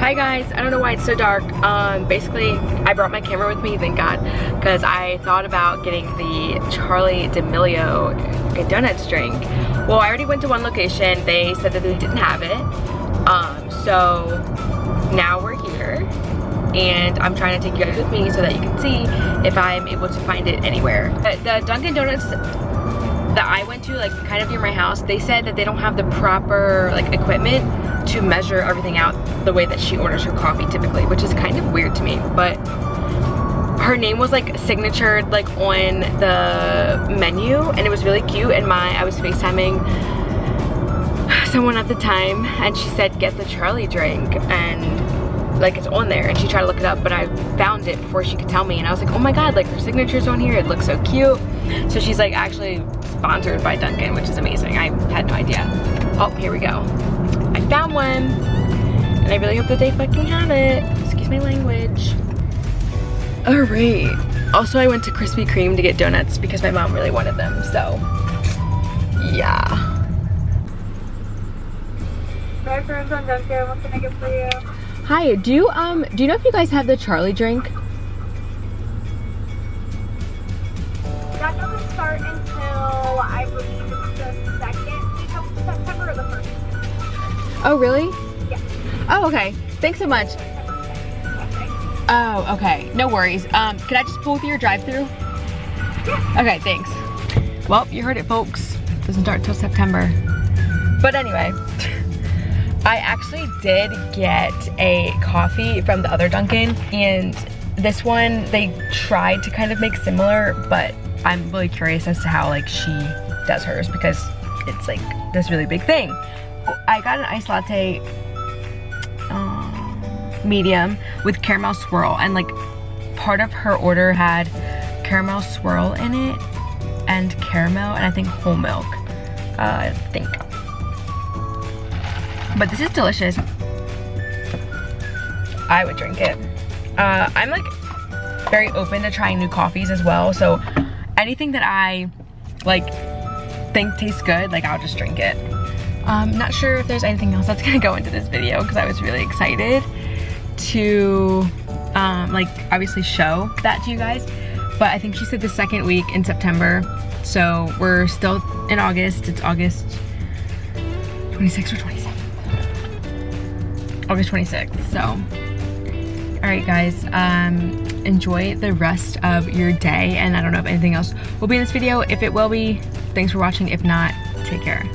Hi guys, I don't know why it's so dark. Basically, I brought my camera with me, thank God, because I thought about getting the Charli Damelio donuts drink. Well, I already went to one location. They said that they didn't have it. So now we're here, and I'm trying to take you guys with me so that you can see if I'm able to find it anywhere. The Dunkin Donuts that I went to, like kind of near my house, they said that they don't have the proper like equipment to measure everything out the way that she orders her coffee typically, which is kind of weird to me. But her name was like signatured like on the menu, and it was really cute. And I was FaceTiming someone at the time, and she said get the Charli drink, and like it's on there, and she tried to look it up, but I found it before she could tell me, and I was like, oh my god, like her signature's on here, it looks so cute. So she's like actually sponsored by Dunkin, which is amazing. I had no idea. Oh, here we go. I found one, and I really hope that they fucking have it. Excuse my language. All right. Also, I went to Krispy Kreme to get donuts because my mom really wanted them, so yeah. Hi, friends on Dunkin. What can I get for you? Hi, do you know if you guys have the Charli drink? That doesn't start until I believe it's the second week of September or the first. Oh, really? Yeah. Oh, okay. Thanks so much. Oh, okay. No worries. Can I just pull through your drive-thru? Yeah. Okay, thanks. Well, you heard it, folks. It doesn't start till September. But anyway, I actually did get a coffee from the other Dunkin', and this one, they tried to kind of make similar, but I'm really curious as to how like she does hers, because it's like this really big thing. I got an iced latte medium with caramel swirl, and like part of her order had caramel swirl in it and caramel and I think whole milk, I think. But this is delicious. I would drink it. I'm like very open to trying new coffees as well, so anything that I like think tastes good, like I'll just drink it. Not sure if there's anything else that's gonna go into this video because I was really excited to like obviously show that to you guys. But I think she said the second week in September, so we're still in August. It's August 26th or 27th. August 26th, so all right guys, enjoy the rest of your day, and I don't know if anything else will be in this video. If it will be, thanks for watching. If not, take care.